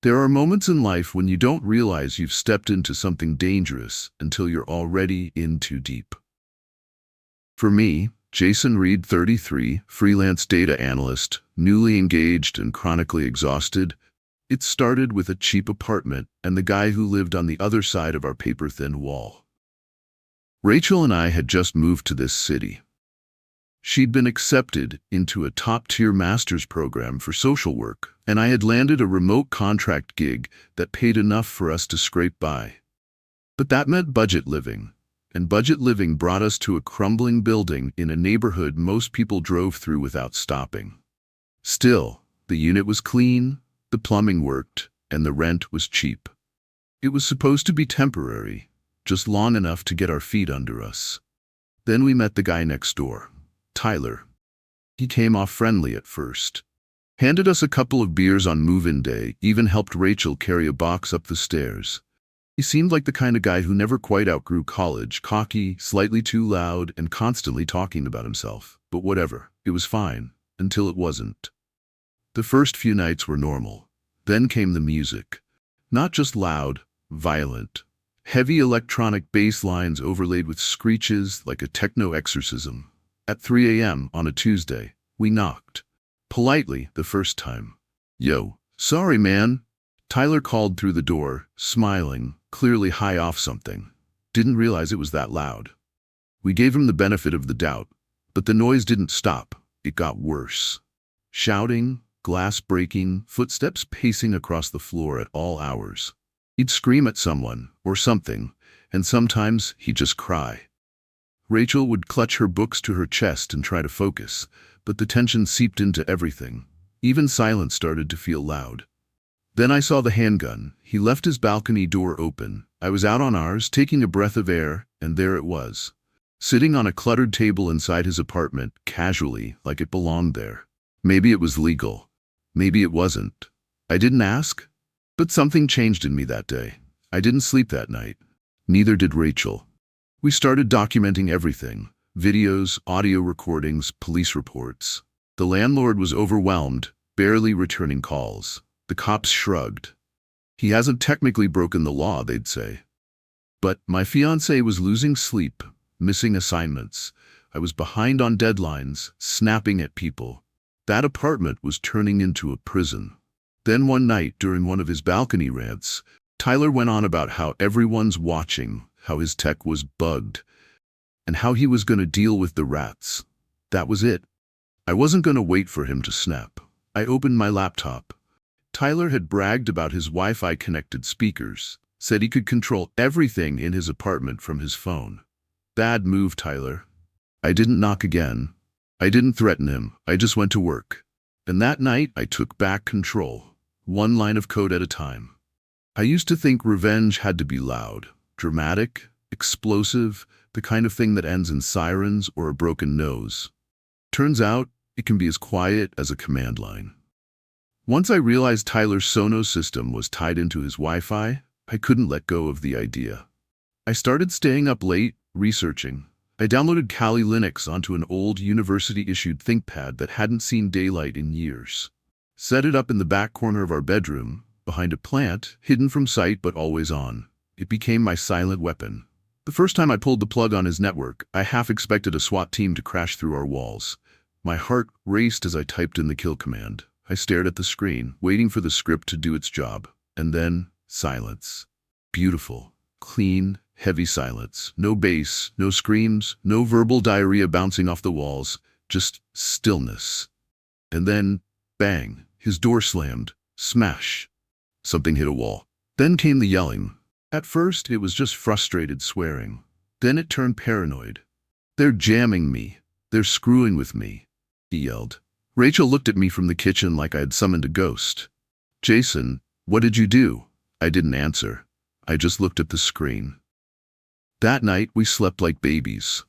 There are moments in life when you don't realize you've stepped into something dangerous until you're already in too deep. For me, Jason Reed, 33, freelance data analyst, newly engaged and chronically exhausted, it started with a cheap apartment and the guy who lived on the other side of our paper-thin wall. Rachel and I had just moved to this city. She'd been accepted into a top-tier master's program for social work, and I had landed a remote contract gig that paid enough for us to scrape by. But that meant budget living, and budget living brought us to a crumbling building in a neighborhood most people drove through without stopping. Still, the unit was clean, the plumbing worked, and the rent was cheap. It was supposed to be temporary, just long enough to get our feet under us. Then we met the guy next door, Tyler. He came off friendly at first. Handed us a couple of beers on move-in day, even helped Rachel carry a box up the stairs. He seemed like the kind of guy who never quite outgrew college, cocky, slightly too loud, and constantly talking about himself. But whatever, it was fine, until it wasn't. The first few nights were normal. Then came the music. Not just loud, violent. Heavy electronic bass lines overlaid with screeches like a techno exorcism. At 3 a.m. on a Tuesday, we knocked. Politely, the first time. "Yo, sorry man." Tyler called through the door, smiling, clearly high off something. Didn't realize it was that loud. We gave him the benefit of the doubt, but the noise didn't stop. It got worse. Shouting, glass breaking, footsteps pacing across the floor at all hours. He'd scream at someone, or something, and sometimes he'd just cry. Rachel would clutch her books to her chest and try to focus, but the tension seeped into everything. Even silence started to feel loud. Then I saw the handgun. He left his balcony door open. I was out on ours, taking a breath of air, and there it was. Sitting on a cluttered table inside his apartment, casually, like it belonged there. Maybe it was legal. Maybe it wasn't. I didn't ask. But something changed in me that day. I didn't sleep that night. Neither did Rachel. We started documenting everything. Videos, audio recordings, police reports. The landlord was overwhelmed, barely returning calls. The cops shrugged. "He hasn't technically broken the law," they'd say. But my fiancée was losing sleep, missing assignments. I was behind on deadlines, snapping at people. That apartment was turning into a prison. Then one night, during one of his balcony rants, Tyler went on about how everyone's watching, how his tech was bugged, and how he was going to deal with the rats. That was it. I wasn't going to wait for him to snap. I opened my laptop. Tyler had bragged about his Wi-Fi connected speakers, said he could control everything in his apartment from his phone. Bad move, Tyler. I didn't knock again. I didn't threaten him. I just went to work. And that night, I took back control. One line of code at a time. I used to think revenge had to be loud, dramatic, explosive, the kind of thing that ends in sirens or a broken nose. Turns out, it can be as quiet as a command line. Once I realized Tyler's Sonos system was tied into his Wi-Fi, I couldn't let go of the idea. I started staying up late, researching. I downloaded Kali Linux onto an old university-issued ThinkPad that hadn't seen daylight in years. Set it up in the back corner of our bedroom, behind a plant, hidden from sight but always on. It became my silent weapon. The first time I pulled the plug on his network, I half expected a SWAT team to crash through our walls. My heart raced as I typed in the kill command. I stared at the screen, waiting for the script to do its job. And then, silence. Beautiful, clean, heavy silence. No bass, no screams, no verbal diarrhea bouncing off the walls, just stillness. And then, bang, his door slammed. Smash. Something hit a wall. Then came the yelling. At first, it was just frustrated swearing. Then it turned paranoid. "They're jamming me. They're screwing with me," he yelled. Rachel looked at me from the kitchen like I had summoned a ghost. "Jason, what did you do?" I didn't answer. I just looked at the screen. That night, we slept like babies.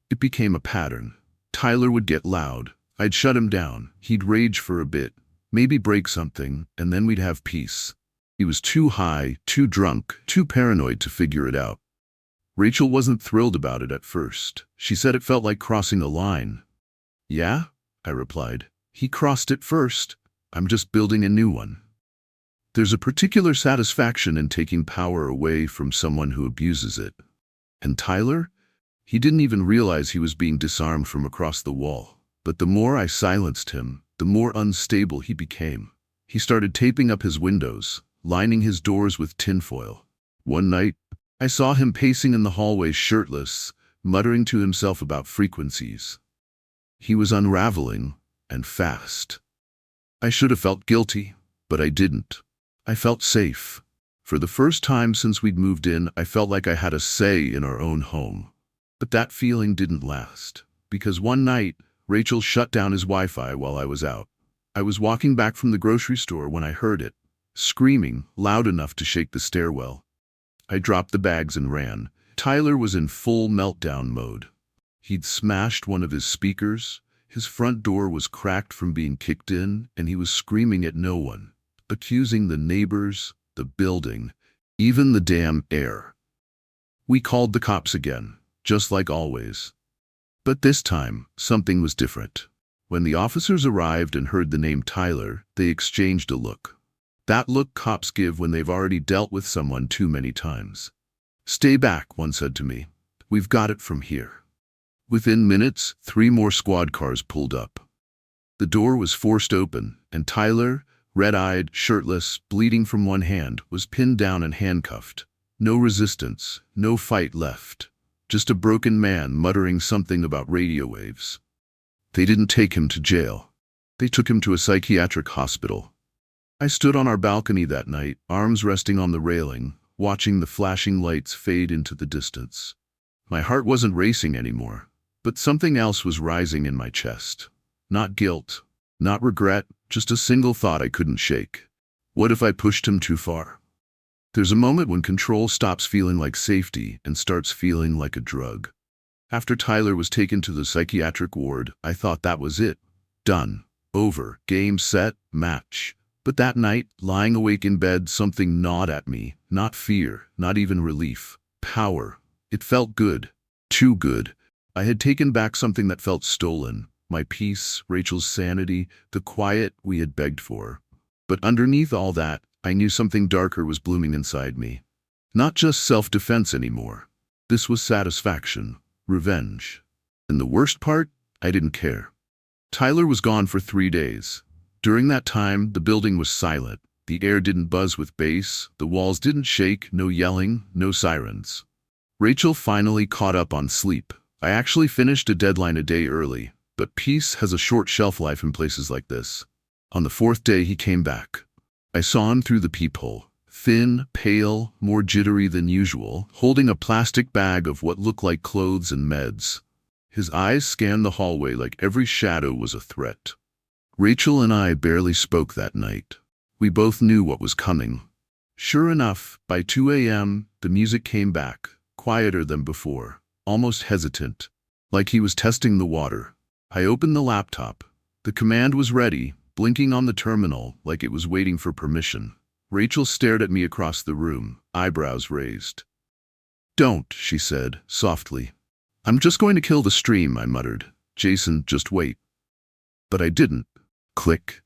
It became a pattern. Tyler would get loud. I'd shut him down. He'd rage for a bit, maybe break something, and then we'd have peace. He was too high, too drunk, too paranoid to figure it out. Rachel wasn't thrilled about it at first. She said it felt like crossing a line. "Yeah?" I replied. "He crossed it first. I'm just building a new one." There's a particular satisfaction in taking power away from someone who abuses it. And Tyler? He didn't even realize he was being disarmed from across the wall. But the more I silenced him, the more unstable he became. He started taping up his windows, lining his doors with tinfoil. One night, I saw him pacing in the hallway shirtless, muttering to himself about frequencies. He was unraveling, and fast. I should have felt guilty, but I didn't. I felt safe. For the first time since we'd moved in, I felt like I had a say in our own home. But that feeling didn't last, because one night, Rachel shut down his Wi-Fi while I was out. I was walking back from the grocery store when I heard it, screaming loud enough to shake the stairwell. I dropped the bags and ran. Tyler was in full meltdown mode. He'd smashed one of his speakers, his front door was cracked from being kicked in, and he was screaming at no one, accusing the neighbors, the building, even the damn air. We called the cops again, just like always. But this time, something was different. When the officers arrived and heard the name Tyler, they exchanged a look. That look cops give when they've already dealt with someone too many times. "Stay back," one said to me. "We've got it from here." Within minutes, 3 more squad cars pulled up. The door was forced open, and Tyler, red-eyed, shirtless, bleeding from one hand, was pinned down and handcuffed. No resistance, no fight left. Just a broken man muttering something about radio waves. They didn't take him to jail. They took him to a psychiatric hospital. I stood on our balcony that night, arms resting on the railing, watching the flashing lights fade into the distance. My heart wasn't racing anymore, but something else was rising in my chest. Not guilt, not regret, just a single thought I couldn't shake. What if I pushed him too far? There's a moment when control stops feeling like safety and starts feeling like a drug. After Tyler was taken to the psychiatric ward, I thought that was it. Done. Over. Game, set, match. But that night, lying awake in bed, something gnawed at me. Not fear, not even relief. Power. It felt good. Too good. I had taken back something that felt stolen. My peace, Rachel's sanity, the quiet we had begged for. But underneath all that, I knew something darker was blooming inside me. Not just self-defense anymore. This was satisfaction, revenge. And the worst part, I didn't care. Tyler was gone for 3 days. During that time, the building was silent. The air didn't buzz with bass, the walls didn't shake, no yelling, no sirens. Rachel finally caught up on sleep. I actually finished a deadline a day early. But peace has a short shelf life in places like this. On the 4th day, he came back. I saw him through the peephole, thin, pale, more jittery than usual, holding a plastic bag of what looked like clothes and meds. His eyes scanned the hallway like every shadow was a threat. Rachel and I barely spoke that night. We both knew what was coming. Sure enough, by 2 a.m., the music came back, quieter than before, almost hesitant, like he was testing the water. I opened the laptop. The command was ready, blinking on the terminal like it was waiting for permission. Rachel stared at me across the room, eyebrows raised. "Don't," she said, softly. "I'm just going to kill the stream," I muttered. "Jason, just wait." But I didn't. Click.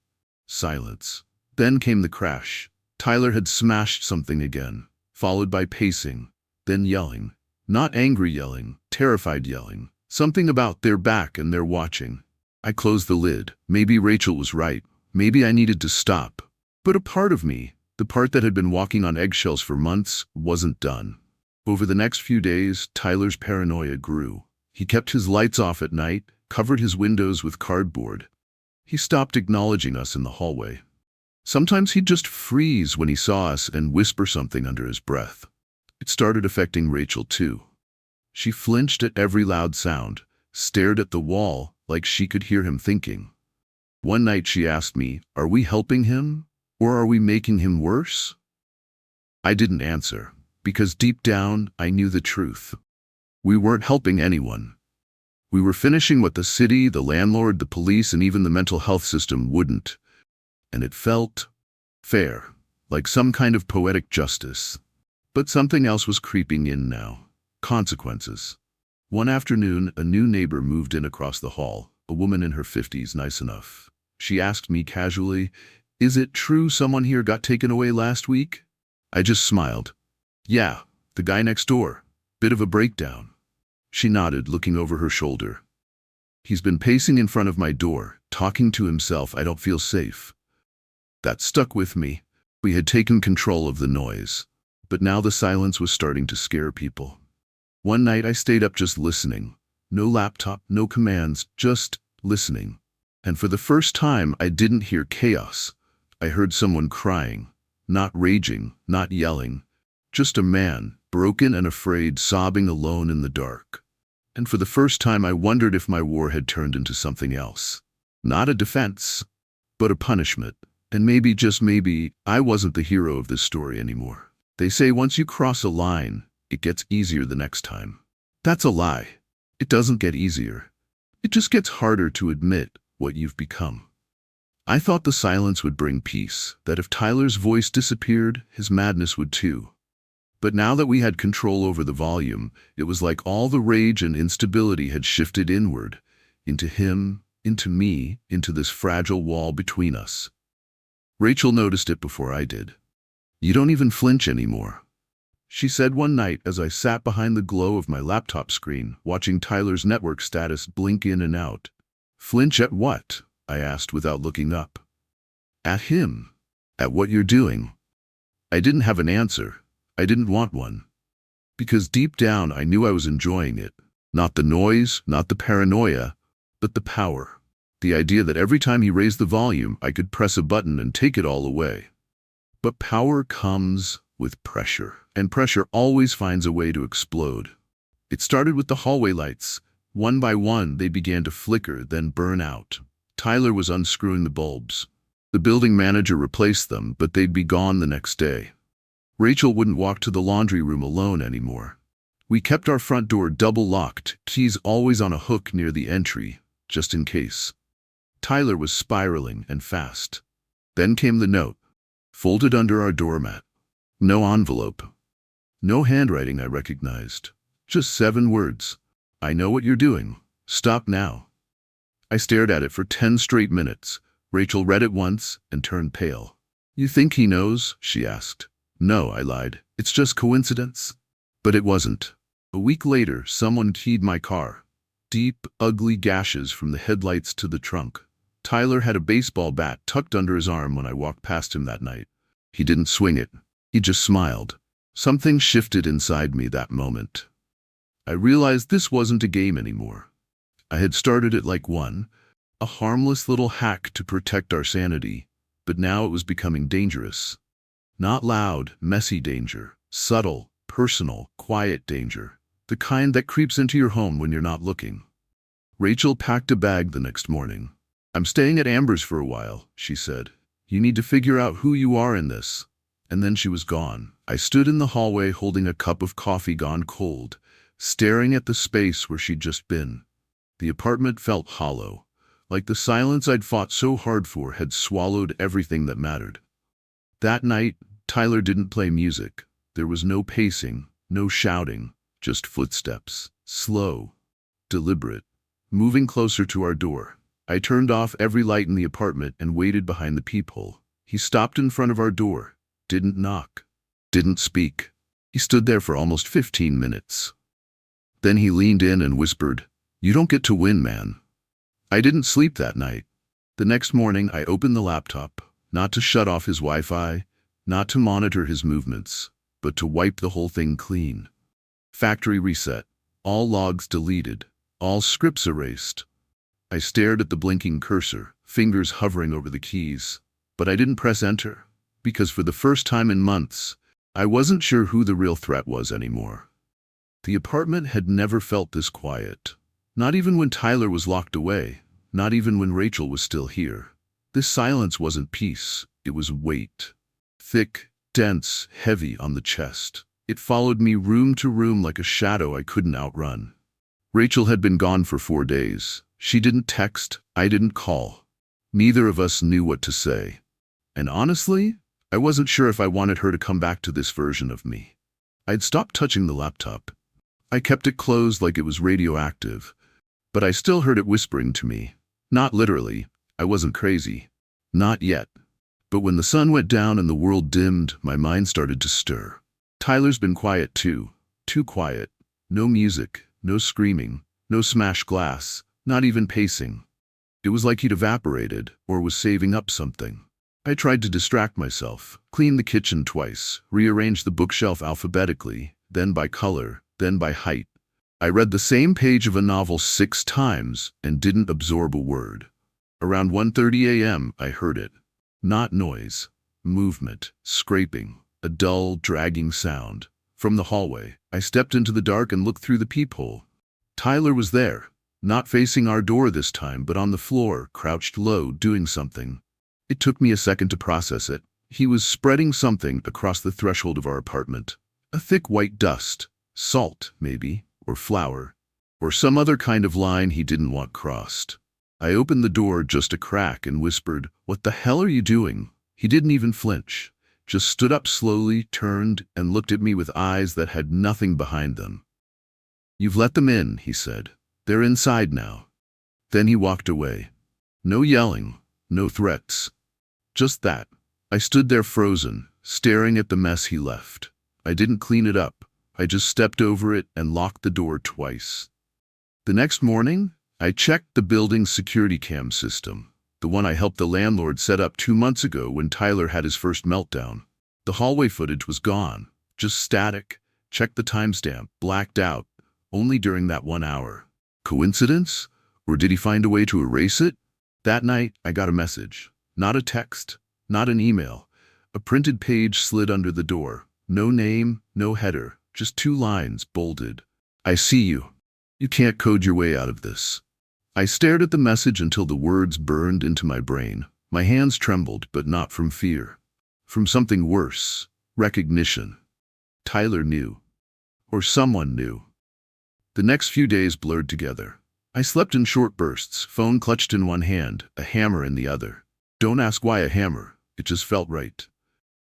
Silence. Then came the crash. Tyler had smashed something again, followed by pacing, then yelling. Not angry yelling, terrified yelling. Something about they're back and they're watching. I closed the lid. Maybe Rachel was right. Maybe I needed to stop. But a part of me, the part that had been walking on eggshells for months, wasn't done. Over the next few days, Tyler's paranoia grew. He kept his lights off at night, covered his windows with cardboard. He stopped acknowledging us in the hallway. Sometimes he'd just freeze when he saw us and whisper something under his breath. It started affecting Rachel too. She flinched at every loud sound, stared at the wall like she could hear him thinking. One night she asked me, "Are we helping him, or are we making him worse?" I didn't answer, because deep down I knew the truth. We weren't helping anyone. We were finishing what the city, the landlord, the police, and even the mental health system wouldn't. And it felt fair, like some kind of poetic justice. But something else was creeping in now. Consequences. One afternoon, a new neighbor moved in across the hall, a woman in her 50s, nice enough. She asked me casually, Is it true someone here got taken away last week? I just smiled. Yeah, the guy next door. Bit of a breakdown. She nodded, looking over her shoulder. He's been pacing in front of my door, talking to himself. I don't feel safe. That stuck with me. We had taken control of the noise, but now the silence was starting to scare people. One night I stayed up just listening. No laptop, no commands, just listening. And for the first time, I didn't hear chaos. I heard someone crying, not raging, not yelling, just a man, broken and afraid, sobbing alone in the dark. And for the first time, I wondered if my war had turned into something else. Not a defense, but a punishment. And maybe, just maybe, I wasn't the hero of this story anymore. They say once you cross a line, it gets easier the next time. That's a lie. It doesn't get easier. It just gets harder to admit what you've become. I thought the silence would bring peace, that if Tyler's voice disappeared, his madness would too. But now that we had control over the volume, it was like all the rage and instability had shifted inward, into him, into me, into this fragile wall between us. Rachel noticed it before I did. You don't even flinch anymore, she said one night as I sat behind the glow of my laptop screen, watching Tyler's network status blink in and out. Flinch at what? I asked without looking up. At him. At what you're doing. I didn't have an answer. I didn't want one. Because deep down I knew I was enjoying it. Not the noise, not the paranoia, but the power. The idea that every time he raised the volume, I could press a button and take it all away. But power comes with pressure, and pressure always finds a way to explode. It started with the hallway lights. One by one, they began to flicker, then burn out. Tyler was unscrewing the bulbs. The building manager replaced them, but they'd be gone the next day. Rachel wouldn't walk to the laundry room alone anymore. We kept our front door double locked, keys always on a hook near the entry, just in case. Tyler was spiraling and fast. Then came the note, folded under our doormat. No envelope. No handwriting I recognized. Just 7 words. I know what you're doing. Stop now. I stared at it for 10 straight minutes. Rachel read it once and turned pale. You think he knows? She asked. No, I lied. It's just coincidence. But it wasn't. A week later, someone keyed my car. Deep, ugly gashes from the headlights to the trunk. Tyler had a baseball bat tucked under his arm when I walked past him that night. He didn't swing it. He just smiled. Something shifted inside me that moment. I realized this wasn't a game anymore. I had started it like one, a harmless little hack to protect our sanity, but now it was becoming dangerous. Not loud, messy danger, subtle, personal, quiet danger, the kind that creeps into your home when you're not looking. Rachel packed a bag the next morning. I'm staying at Amber's for a while, she said. You need to figure out who you are in this. And then she was gone. I stood in the hallway holding a cup of coffee gone cold, staring at the space where she'd just been. The apartment felt hollow, like the silence I'd fought so hard for had swallowed everything that mattered. That night, Tyler didn't play music. There was no pacing, no shouting, just footsteps, slow, deliberate, moving closer to our door. I turned off every light in the apartment and waited behind the peephole. He stopped in front of our door, didn't knock, didn't speak. He stood there for almost 15 minutes. Then he leaned in and whispered, "You don't get to win, man." I didn't sleep that night. The next morning, I opened the laptop, not to shut off his Wi-Fi, not to monitor his movements, but to wipe the whole thing clean. Factory reset, all logs deleted, all scripts erased. I stared at the blinking cursor, fingers hovering over the keys, but I didn't press enter, because for the first time in months, I wasn't sure who the real threat was anymore. The apartment had never felt this quiet. Not even when Tyler was locked away, not even when Rachel was still here. This silence wasn't peace, it was weight. Thick, dense, heavy on the chest. It followed me room to room like a shadow I couldn't outrun. Rachel had been gone for 4 days. She didn't text, I didn't call. Neither of us knew what to say. And honestly, I wasn't sure if I wanted her to come back to this version of me. I'd stopped touching the laptop. I kept it closed like it was radioactive, but I still heard it whispering to me. Not literally, I wasn't crazy. Not yet. But when the sun went down and the world dimmed, my mind started to stir. Tyler's been quiet too. Too quiet. No music, no screaming, no smashed glass, not even pacing. It was like he'd evaporated or was saving up something. I tried to distract myself, clean the kitchen twice, rearrange the bookshelf alphabetically, then by color, then by height. I read the same page of a novel 6 times and didn't absorb a word. Around 1:30 a.m., I heard it. Not noise, movement, scraping, a dull, dragging sound. From the hallway, I stepped into the dark and looked through the peephole. Tyler was there, not facing our door this time, but on the floor, crouched low, doing something. It took me a second to process it. He was spreading something across the threshold of our apartment. A thick white dust. Salt, maybe, or flour, or some other kind of line he didn't want crossed. I opened the door just a crack and whispered, "What the hell are you doing?" He didn't even flinch, just stood up slowly, turned, and looked at me with eyes that had nothing behind them. "You've let them in," he said. "They're inside now." Then he walked away. No yelling, no threats. Just that. I stood there frozen, staring at the mess he left. I didn't clean it up. I just stepped over it and locked the door twice. The next morning, I checked the building's security cam system, the one I helped the landlord set up 2 months ago when Tyler had his first meltdown. The hallway footage was gone, just static. Checked the timestamp, blacked out, only during that 1 hour. Coincidence? Or did he find a way to erase it? That night, I got a message. Not a text, not an email. A printed page slid under the door. No name, no header, just 2 lines, bolded. "I see you. You can't code your way out of this." I stared at the message until the words burned into my brain. My hands trembled, but not from fear. From something worse. Recognition. Tyler knew. Or someone knew. The next few days blurred together. I slept in short bursts, phone clutched in one hand, a hammer in the other. Don't ask why a hammer. It just felt right.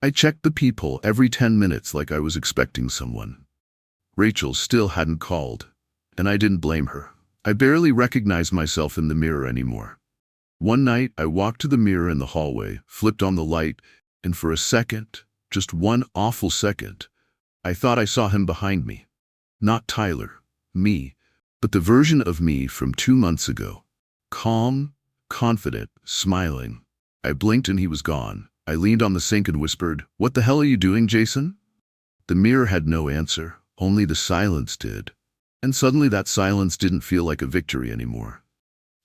I checked the peephole every 10 minutes like I was expecting someone. Rachel still hadn't called, and I didn't blame her. I barely recognized myself in the mirror anymore. One night, I walked to the mirror in the hallway, flipped on the light, and for a second, just one awful second, I thought I saw him behind me. Not Tyler, me, but the version of me from 2 months ago. Calm, confident, smiling. I blinked and he was gone. I leaned on the sink and whispered, "What the hell are you doing, Jason?" The mirror had no answer, only the silence did. And suddenly that silence didn't feel like a victory anymore.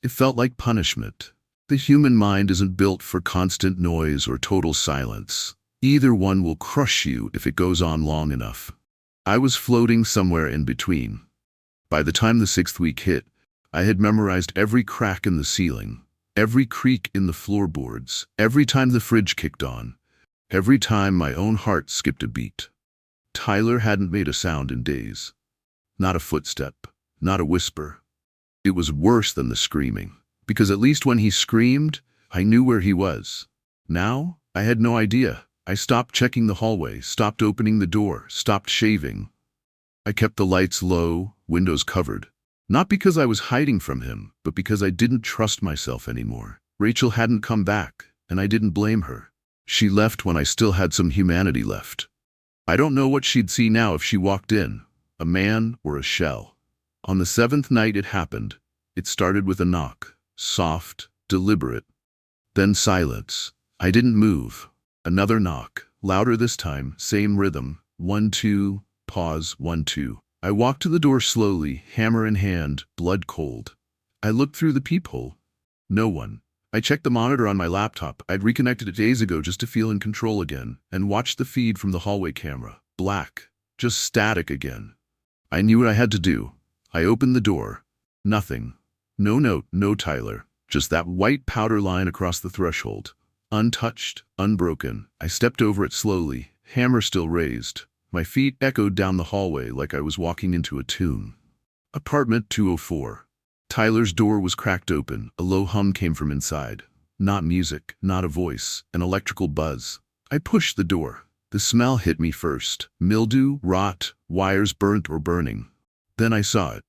It felt like punishment. The human mind isn't built for constant noise or total silence. Either one will crush you if it goes on long enough. I was floating somewhere in between. By the time the 6th week hit, I had memorized every crack in the ceiling, every creak in the floorboards, every time the fridge kicked on, every time my own heart skipped a beat. Tyler hadn't made a sound in days. Not a footstep, not a whisper. It was worse than the screaming, because at least when he screamed, I knew where he was. Now, I had no idea. I stopped checking the hallway, stopped opening the door, stopped shaving. I kept the lights low, windows covered. Not because I was hiding from him, but because I didn't trust myself anymore. Rachel hadn't come back, and I didn't blame her. She left when I still had some humanity left. I don't know what she'd see now if she walked in, a man or a shell. On the 7th night it happened. It started with a knock, soft, deliberate. Then silence. I didn't move. Another knock, louder this time, same rhythm. 1, 2, pause, 1, 2. I walked to the door slowly, hammer in hand, blood cold. I looked through the peephole. No one. I checked the monitor on my laptop. I'd reconnected it days ago just to feel in control again, and watched the feed from the hallway camera. Black. Just static again. I knew what I had to do. I opened the door. Nothing. No note, no Tyler. Just that white powder line across the threshold. Untouched, unbroken. I stepped over it slowly, hammer still raised. My feet echoed down the hallway like I was walking into a tomb. Apartment 204. Tyler's door was cracked open. A low hum came from inside. Not music, not a voice, an electrical buzz. I pushed the door. The smell hit me first. Mildew, rot, wires burnt or burning. Then I saw it.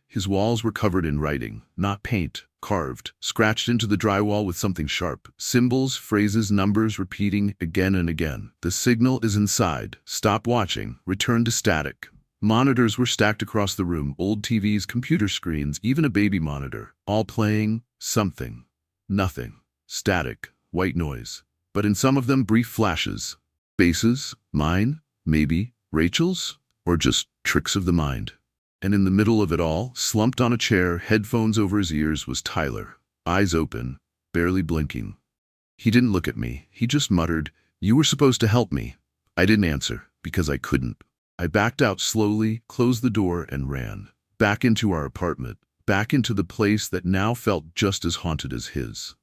His walls were covered in writing, not paint, carved, scratched into the drywall with something sharp. Symbols, phrases, numbers repeating again and again. The signal is inside. Stop watching. Return to static. Monitors were stacked across the room, old TVs, computer screens, even a baby monitor, all playing something. Nothing. Static. White noise. But in some of them, brief flashes. Faces. Mine. Maybe. Rachel's. Or just tricks of the mind. And in the middle of it all, slumped on a chair, headphones over his ears, was Tyler. Eyes open, barely blinking. He didn't look at me. He just muttered, "You were supposed to help me." I didn't answer, because I couldn't. I backed out slowly, closed the door, and ran. Back into our apartment. Back into the place that now felt just as haunted as his.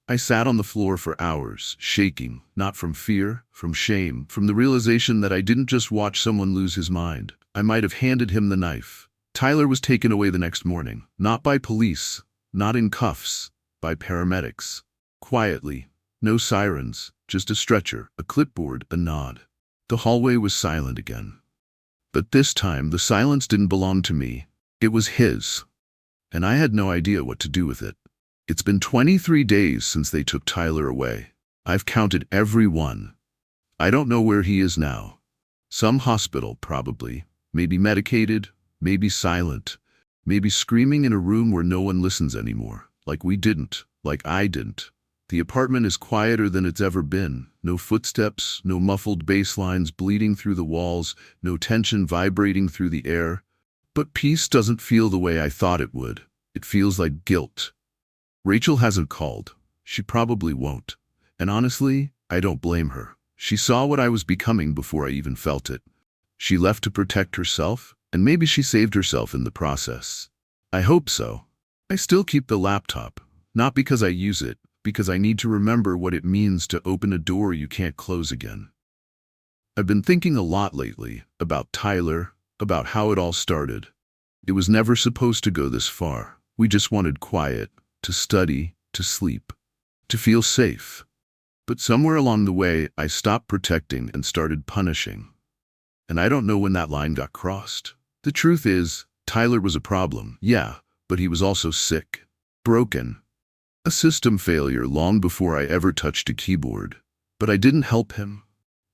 I sat on the floor for hours, shaking, not from fear, from shame, from the realization that I didn't just watch someone lose his mind. I might have handed him the knife. Tyler was taken away the next morning, not by police, not in cuffs, by paramedics. Quietly, no sirens, just a stretcher, a clipboard, a nod. The hallway was silent again. But this time, the silence didn't belong to me. It was his. And I had no idea what to do with it. It's been 23 days since they took Tyler away. I've counted every one. I don't know where he is now. Some hospital, probably. Maybe medicated, maybe silent, maybe screaming in a room where no one listens anymore. Like we didn't, like I didn't. The apartment is quieter than it's ever been. No footsteps, no muffled bass lines bleeding through the walls, no tension vibrating through the air. But peace doesn't feel the way I thought it would. It feels like guilt. Rachel hasn't called. She probably won't. And honestly, I don't blame her. She saw what I was becoming before I even felt it. She left to protect herself, and maybe she saved herself in the process. I hope so. I still keep the laptop, not because I use it, because I need to remember what it means to open a door you can't close again. I've been thinking a lot lately about Tyler, about how it all started. It was never supposed to go this far. We just wanted quiet, to study, to sleep, to feel safe. But somewhere along the way, I stopped protecting and started punishing. And I don't know when that line got crossed. The truth is, Tyler was a problem, yeah, but he was also sick, broken. A system failure long before I ever touched a keyboard. But I didn't help him.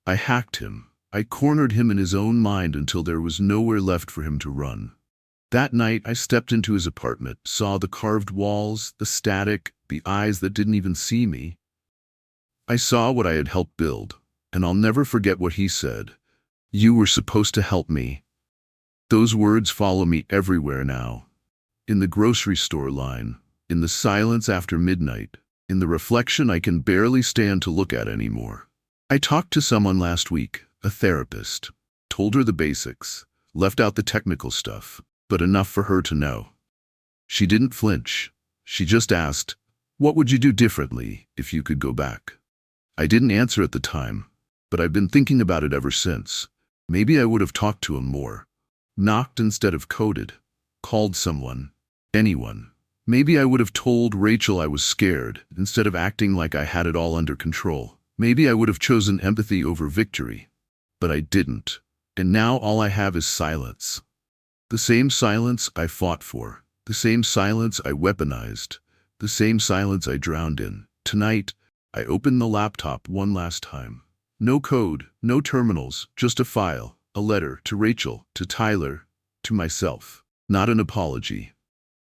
I hacked him. I cornered him in his own mind until there was nowhere left for him to run. That night, I stepped into his apartment, saw the carved walls, the static, the eyes that didn't even see me. I saw what I had helped build, and I'll never forget what he said. "You were supposed to help me." Those words follow me everywhere now. In the grocery store line, in the silence after midnight, in the reflection I can barely stand to look at anymore. I talked to someone last week, a therapist, told her the basics, left out the technical stuff, but enough for her to know. She didn't flinch. She just asked, "What would you do differently if you could go back?" I didn't answer at the time, but I've been thinking about it ever since. Maybe I would have talked to him more. Knocked instead of coded. Called someone. Anyone. Maybe I would have told Rachel I was scared, instead of acting like I had it all under control. Maybe I would have chosen empathy over victory. But I didn't. And now all I have is silence. The same silence I fought for. The same silence I weaponized. The same silence I drowned in. Tonight, I opened the laptop one last time. No code, no terminals, just a file, a letter to Rachel, to Tyler, to myself. Not an apology.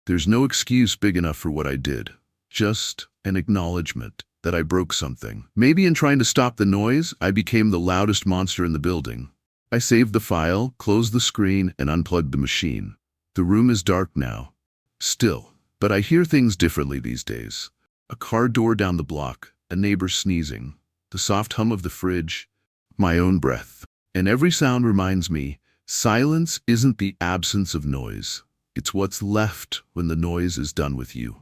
There's no excuse big enough for what I did. Just an acknowledgement that I broke something. Maybe in trying to stop the noise, I became the loudest monster in the building. I saved the file, closed the screen, and unplugged the machine. The room is dark now. Still. But I hear things differently these days. A car door down the block, a neighbor sneezing, the soft hum of the fridge, my own breath. And every sound reminds me, silence isn't the absence of noise. It's what's left when the noise is done with you.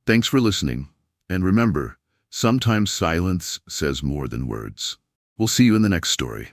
Thanks for listening. And remember, sometimes silence says more than words. We'll see you in the next story.